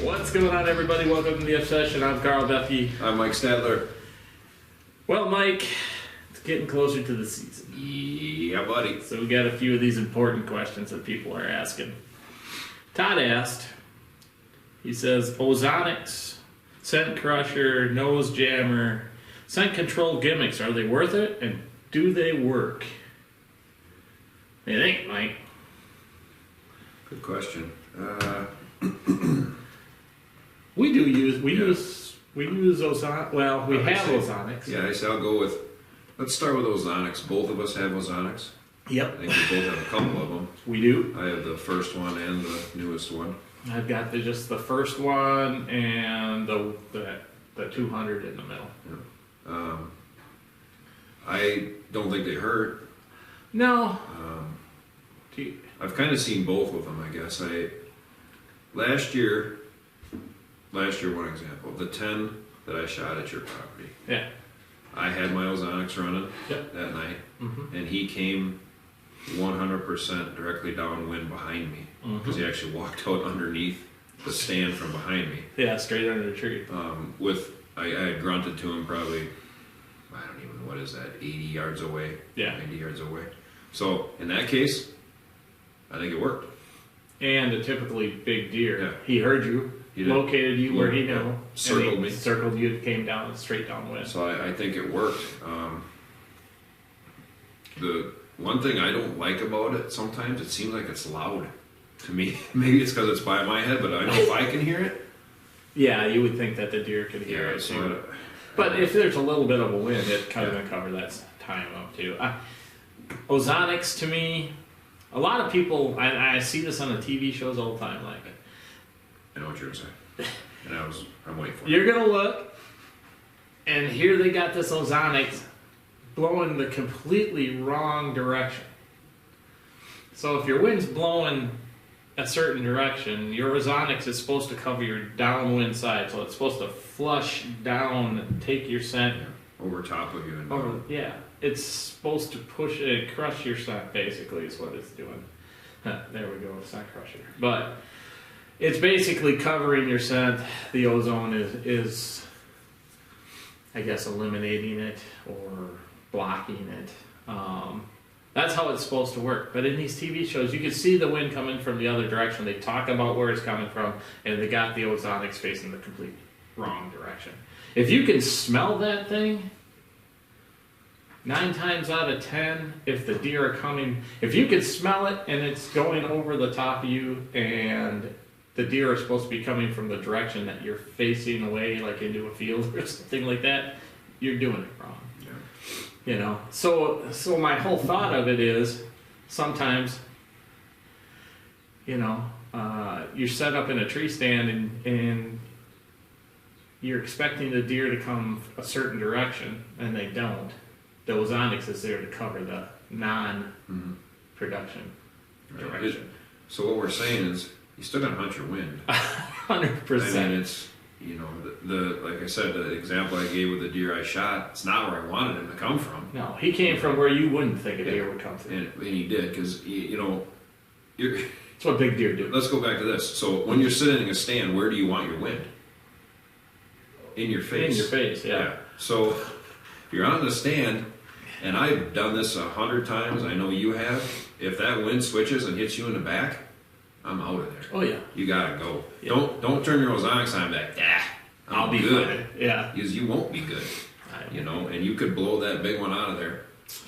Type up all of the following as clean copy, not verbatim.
What's going on, everybody? Welcome to the Obsession. I'm Carl Duffy. I'm Mike Stadler. Well, Mike, it's getting closer to the season. Yeah, buddy. So we got a few of these important questions that people are asking. Todd asked, he says, Ozonics, scent crusher, nose jammer, scent control gimmicks, are they worth it? And do they work? What do you think, Mike? Good question. We use Ozonics. Well, we have Ozonics. Yeah, I say I'll go with, let's start with Ozonics. Both of us have Ozonics. Yep. I think we both have a couple of them. We do. I have the first one and the newest one. I've got just the first one and the 200 in the middle. Yeah. I don't think they hurt. No. I've kind of seen both of them, I guess. Last year, one example, the 10 that I shot at your property. Yeah. I had my Ozonics running Yep. that night, Mm-hmm. and he came 100% directly downwind behind me because he actually walked out underneath the stand from behind me. Yeah, straight under the tree. I had grunted to him probably, I don't even know, what is that, 80 yards away? Yeah. 90 yards away. So in that case, I think it worked. And a typically big deer. Yeah. He heard you, He did. located you where he Yeah. knew. Circled and he me. Circled you, came down, straight downwind. So I think it worked. The one thing I don't like about it, sometimes it seems like it's loud to me. Maybe it's because it's by my head, but I know if I can hear it. Yeah, you would think that the deer could hear it too. So But if there's a little bit of a wind, it kind of going to cover that time up too. Ozonics, to me, a lot of people, I see this on the TV shows all the time, like, I know what you're going to say. And I'm waiting for it. you're going to look, and here they got this Ozonics blowing the completely wrong direction. So if your wind's blowing a certain direction, your Ozonics is supposed to cover your downwind side, so it's supposed to flush down and take your scent. Over top of you. And Over, yeah, it's supposed to push it, crush your scent, basically, is what it's doing. There we go, scent crusher. But it's basically covering your scent. The ozone is I guess, eliminating it or blocking it. That's how it's supposed to work. But in these TV shows, you can see the wind coming from the other direction. They talk about where it's coming from, and they got the Ozonics facing the complete wrong direction. If you can smell that thing, 9 times out of 10, if the deer are coming, if you can smell it and it's going over the top of you, and the deer are supposed to be coming from the direction that you're facing away, like into a field or something like that, you're doing it wrong. You know, so my whole thought of it is, sometimes, you know, you're set up in a tree stand and you're expecting the deer to come a certain direction, and they don't. The Ozonics is there to cover the non-production direction. So what we're saying is, you still gotta hunt your wind. 100%. I mean, it's, you know, the like I said, the example I gave with the deer I shot, it's not where I wanted him to come from. No, he came from where you wouldn't think a deer would come from. And he did, because, you know, That's what big deer do. let's go back to this. So when you're sitting in a stand, where do you want your wind? In your face. In your face, yeah. So if you're on the stand, and I've done this 100 times, I know you have, if that wind switches and hits you in the back, I'm out of there. Oh, yeah. You gotta go. Yeah. Don't turn your Ozonics on back. I'll be good. fine. Yeah. Because you won't be good. You know, and you could blow that big one out of there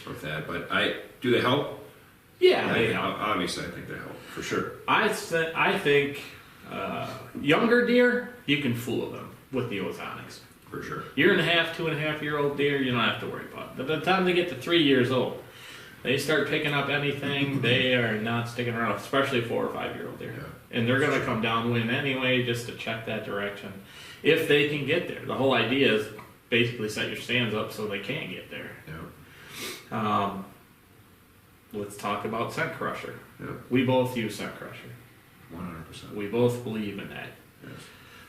with that. But do they help? Yeah, they help. Obviously, I think they help for sure. I think younger deer, you can fool them with the Ozonics. For sure. 1.5, 2.5-year-old deer, you don't have to worry about it. But by the time they get to 3 years old, they start picking up anything, they are not sticking around, especially 4 or 5-year-old deer. Yeah. And they're going to come downwind anyway just to check that direction. If they can get there. The whole idea is basically set your stands up so they can get there. Yeah. Let's talk about scent crusher. Yeah. We both use scent crusher. 100%. We both believe in that. Yes.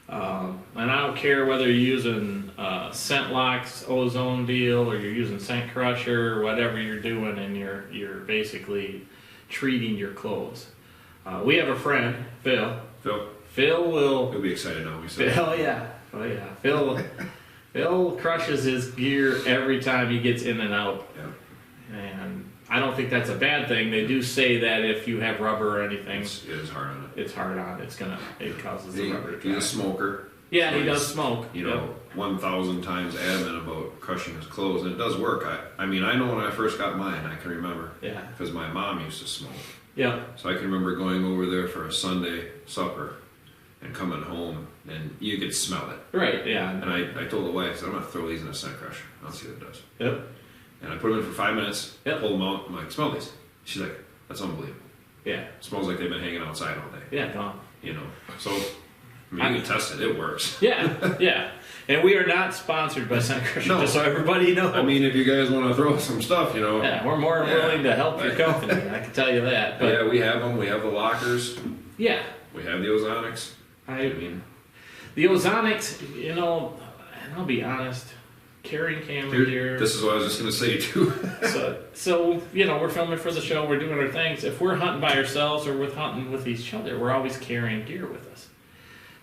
And I don't care whether you're using Scent Locks ozone deal or you're using Scent Crusher or whatever you're doing, and you're basically treating your clothes. We have a friend, Phil. Phil will. He'll be excited now. We said. Oh yeah. Phil crushes his gear every time he gets in and out. Yeah. And I don't think that's a bad thing. They do say that if you have rubber or anything, It is hard on it. it's hard on. It causes the rubber to dry. He's a smoker. Yeah, so he does he's, smoke. You know, 1,000 times adamant about crushing his clothes, and it does work. I mean, I know when I first got mine, I can remember. Yeah. Because my mom used to smoke. Yeah. So I can remember going over there for a Sunday supper and coming home, and you could smell it. Right. Yeah. And I told the wife, I said, I'm going to throw these in a scent crusher. I'll see what it does. Yep. And I put them in for 5 minutes, Yep. pulled them out, I'm like, smell these. She's like, that's unbelievable. Yeah. It smells like they've been hanging outside all day. Yeah. Gone. You know, so I mean, you can test it, it works. Yeah. Yeah. And we are not sponsored by Scent Crusher, No. just so everybody knows. I mean, if you guys want to throw some stuff, you know. yeah, we're more than willing to help your company. I can tell you that. But Yeah, we have them. We have the lockers. yeah, We have the ozonics. I mean, the ozonics. You know, and I'll be honest, carrying camera gear. This is what I was just going to say, too. So you know, we're filming for the show. We're doing our things. If we're hunting by ourselves or we're hunting with each other, we're always carrying gear with us.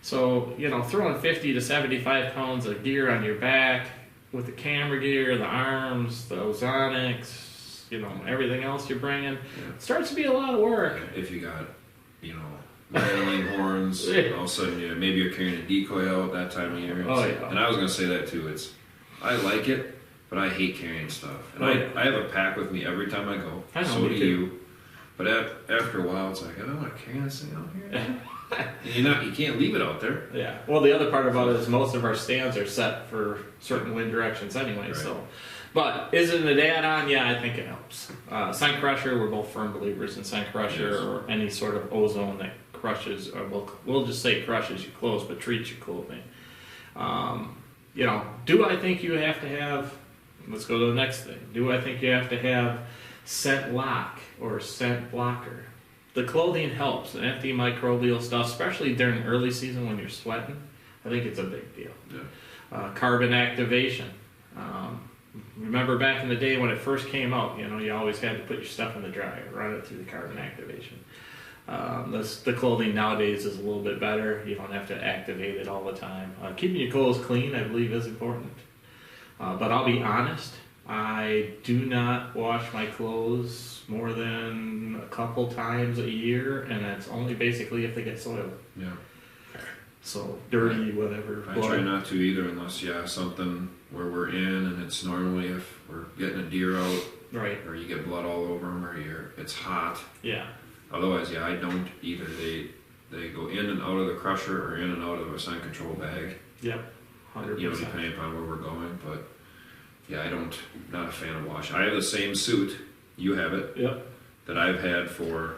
So you know, throwing 50 to 75 pounds of gear on your back with the camera gear, the arms, the ozonics, you know, everything else you're bringing, starts to be a lot of work. If you got, you know, rattling horns, all of a sudden maybe you're carrying a decoy out that time of year. Oh, yeah. And I was going to say that, too. I like it, but I hate carrying stuff. And Oh, yeah. I have a pack with me every time I go. I know, so me do too. you. But after a while, it's like, I don't want to carry this thing out here. You can't leave it out there. Yeah. Well, the other part about it is most of our stands are set for certain wind directions anyway. Right. So, but is it an add-on? Yeah, I think it helps. Scent Crusher, we're both firm believers in Scent Crusher Yes. or any sort of ozone that crushes, or we'll just say crushes your clothes, but treats your clothing. You know, do I think you have to have? Let's go to the next thing. Do I think you have to have scent lock or scent blocker? The clothing helps, the antimicrobial stuff, especially during early season when you're sweating. I think it's a big deal. Yeah. Carbon activation. Remember back in the day when it first came out, you know, you always had to put your stuff in the dryer, run it through the carbon activation. The clothing nowadays is a little bit better. You don't have to activate it all the time. Keeping your clothes clean, I believe, is important. But I'll be honest, I do not wash my clothes more than a couple times a year, and that's only basically if they get soiled. Yeah. So dirty, whatever. I try not to either unless, something where we're in and it's normally if we're getting a deer out Right. or you get blood all over them or it's hot. Yeah. Otherwise, I don't either. They go in and out of the crusher or in and out of a scent control bag. Yep. 100%. Depending upon where we're going. But not a fan of wash. I have the same suit. You have it. Yep. That I've had for,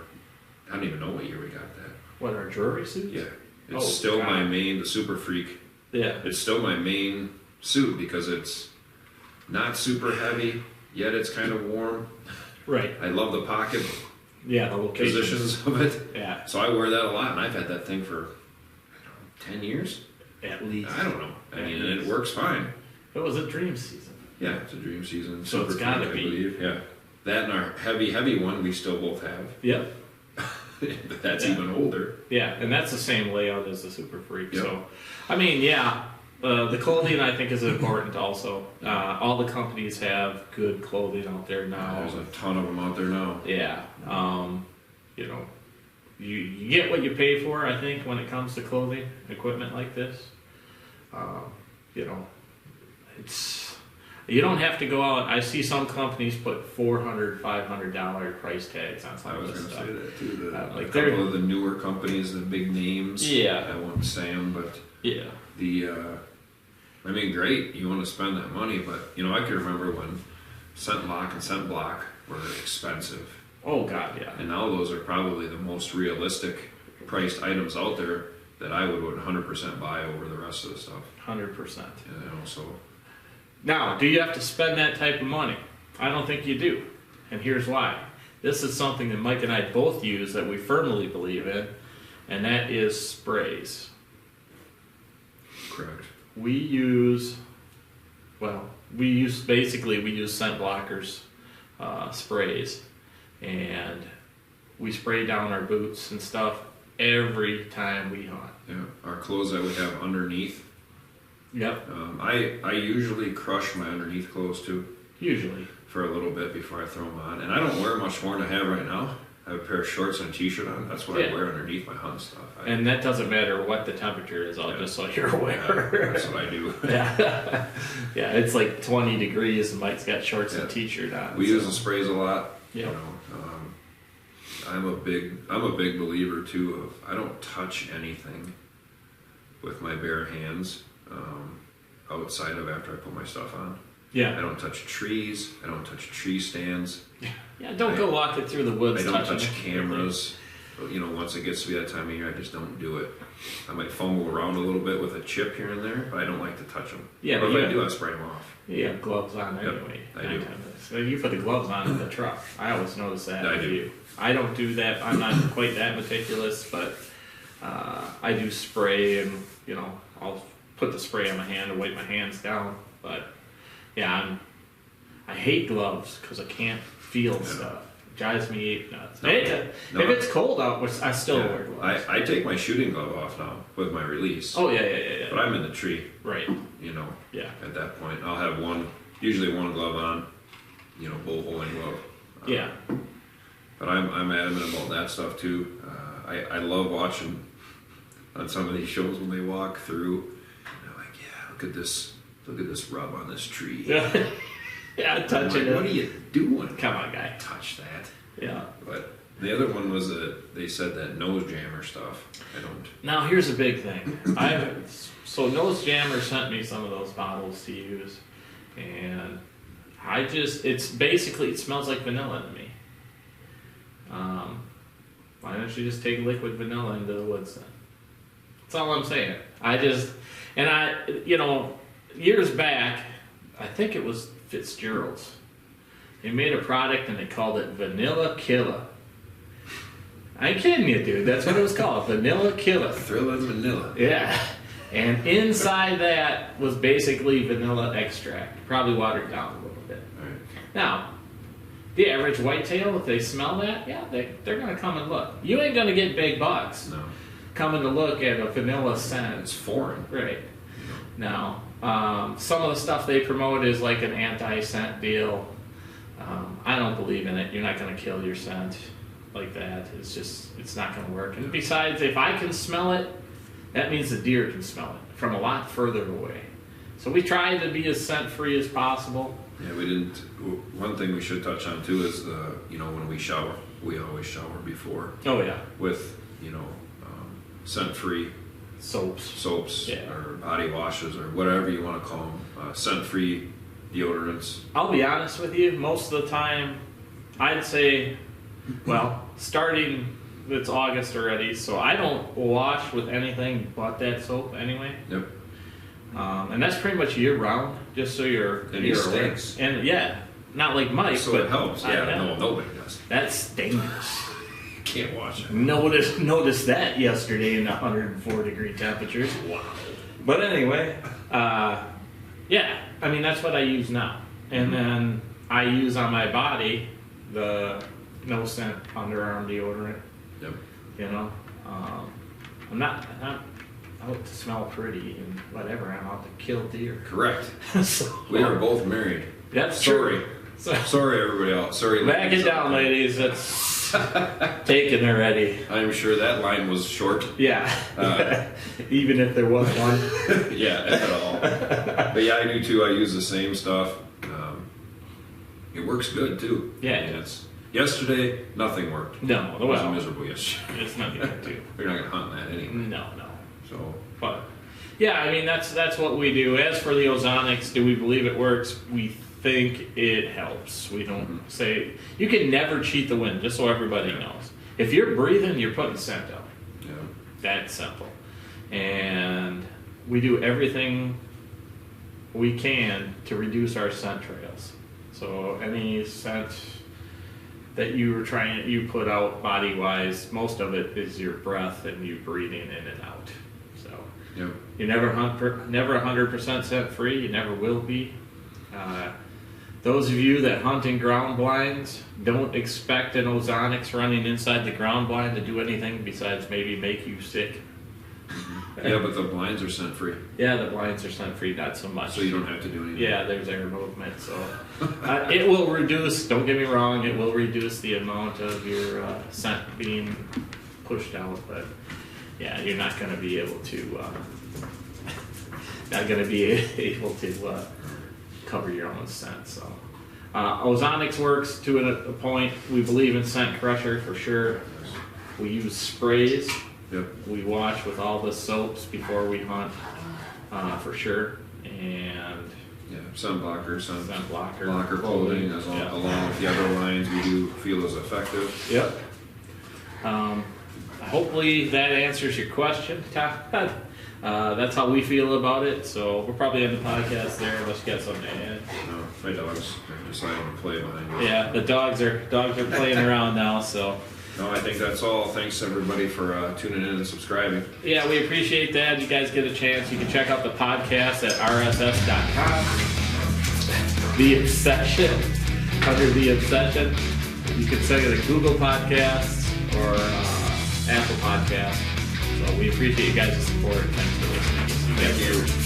I don't even know what year we got that. What, our jewelry suits? Yeah. It's still God. my main, the Super Freak. Yeah. It's still my main suit because it's not super heavy, yet it's kind of warm. Right. I love the pocket Yeah, the locations. positions of it. Yeah. So I wear that a lot, and I've had that thing for 10 years. At least. I don't know. I At mean, and it least. works fine. It was a dream season. Yeah, it's a dream season. So it's Super gotta Freak, I be. believe. Yeah. That and our heavy one we still both have. Yep. But that's Yeah. even older. Yeah, and that's the same layout as the Super Freak. Yep. So, I mean, the clothing I think is important also. All the companies have good clothing out there now. There's a ton of them out there now. Yeah. You know, you get what you pay for, I think, when it comes to clothing, equipment like this. You know, you don't have to go out. I see some companies put $400, $500 price tags on some I of was this going to stuff. say that too. Like A they're- couple of the newer companies, the big names. Yeah. I won't say them, but Yeah. I mean, great. You want to spend that money, but I can remember when Scent Lock and Scent Block were expensive, Oh God, yeah. and now those are probably the most realistic priced items out there that I would 100% buy over the rest of the stuff. 100%. So Now, do you have to spend that type of money? I don't think you do. And here's why. This is something that Mike and I both use that we firmly believe in, and that is sprays. correct. We use scent blockers, sprays, and we spray down our boots and stuff every time we hunt. Yeah, our clothes that we have underneath. Yep. I usually crush my underneath clothes too Usually. for a little bit before I throw them on, and I don't wear much more than I have right now. I have a pair of shorts and a t-shirt on. That's what I Yeah. wear underneath my hunt stuff. And that doesn't matter what the temperature is, just so you're aware. That's what I do. Yeah. Yeah, it's like 20 degrees and Mike's got shorts Yeah. and t-shirt on. We so. use the sprays a lot. Yep. You know, I'm a big believer too of I don't touch anything with my bare hands outside of after I put my stuff on. I Yeah. don't touch trees. I don't touch tree stands. Yeah, don't go walking through the woods I don't touching touch it. cameras. You know, once it gets to be that time of year, I just don't do it. I might fumble around a little bit with a chip here and there, but I don't like to touch them. Yeah, or but if you I do, I spray them off. You have gloves on Yep, anyway. I do. 9 times. So you put the gloves on in the truck. I always notice that. I with do. You. I don't do that. I'm not quite that meticulous, but I do spray, and I'll put the spray on my hand and wipe my hands down. But yeah, I hate gloves because I can't feel stuff. It drives me nuts. No. If No. it's cold out, I still Yeah. wear gloves. I take my shooting glove off now with my release. Oh yeah. But I'm in the tree, Right. you know. Yeah. At that point, I'll have usually one glove on, bull holding glove. Yeah. But I'm adamant about that stuff too. I love watching on some of these shows when they walk through. They're like, yeah, look at this rub on this tree. Yeah. Yeah. I'm Touching like, what it. are you doing? Come on, guy. Touch that. Yeah. But the other one was that they said that nose jammer stuff. I don't. Now here's a big thing. So Nose Jammer sent me some of those bottles to use, and it smells like vanilla to me. Why don't you just take liquid vanilla into the woods then? That's all I'm saying. Years back, I think it was Fitzgerald's. They made a product and they called it Vanilla Killer. I ain't kidding you, dude. That's what it was called, Vanilla Killer. Thrillin' vanilla. Yeah. And inside that was basically vanilla extract, probably watered down a little bit. All right. Now, the average whitetail, if they smell that, yeah, they're going to come and look. You ain't going to get big bucks No, coming to look at a vanilla scent. it's foreign. Right. Now, some of the stuff they promote is like an anti-scent deal. I don't believe in it. You're not going to kill your scent like that. It's not going to work. And besides, if I can smell it, that means the deer can smell it from a lot further away. So we try to be as scent-free as possible. Yeah, we didn't. One thing we should touch on too is when we shower, we always shower before Oh yeah, with scent-free soaps Yeah. or body washes or whatever you want to call them, scent-free deodorants. I'll be honest with you. Most of the time, I'd say, starting it's August already, so I don't wash with anything but that soap anyway. Yep. And that's pretty much year round, just so you're And he aware. stinks. And yeah, not like Mike, So but it helps. I Yeah. know. No, nobody does. That's dangerous. You can't wash it. Noticed that yesterday in the 104 degree temperatures. Wow. But anyway, yeah, I mean that's what I use now, and then I use on my body the no scent underarm deodorant. Yep. I'm not out to smell pretty and whatever. I'm out to kill deer. Correct. So, We are both married. That's Sorry. true. So, Sorry, everybody else. Sorry. back it ladies. down, ladies. That's taken already. I'm sure that line was short. Yeah. Even if there was one. Yeah, if at all. But yeah, I do too. I use the same stuff. It works good too. Yeah. And yesterday, nothing worked. No, I was well, miserable yesterday. it's nothing to do. We're not gonna hunt that anyway. No. So But yeah, I mean that's what we do. As for the ozonics, do we believe it works? We think it helps. We don't say you can never cheat the wind. Just so everybody knows, if you're breathing, you're putting scent out. yeah, That's simple. And we do everything we can to reduce our scent trails. So any scent that you put out body wise, most of it is your breath and you breathing in and out. So yeah. you never 100% scent free. You never will be. those of you that hunt in ground blinds, don't expect an ozonics running inside the ground blind to do anything besides maybe make you sick. Yeah, but the blinds are scent free, Yeah, the blinds are scent free, not so much. so you don't have to do anything. Yeah, there's air movement, so it will reduce. Don't get me wrong, it will reduce the amount of your scent being pushed out, but yeah, you're not going to be able to cover your own scent. So ozonics works to a point. We believe in scent crusher for sure. We use sprays. Yep. We wash with all the soaps before we hunt, for sure, and Yeah, sunblocker, scent blocker clothing, Yeah. along with the other lines we do feel is effective. Yep. Hopefully that answers your question, Todd. That's how we feel about it. So we'll probably end the podcast there unless you got something to add. No, my dogs are deciding to play behind me. Yeah, the dogs are playing around now. So No, I think that's all. Thanks everybody for tuning in and subscribing. yeah, we appreciate that. You guys get a chance, you can check out the podcast at rss.com. The Obsession, under The Obsession. You can check it at Google Podcasts or Apple Podcasts. So we appreciate you guys' support. Thanks for listening. See you guys. Thank you.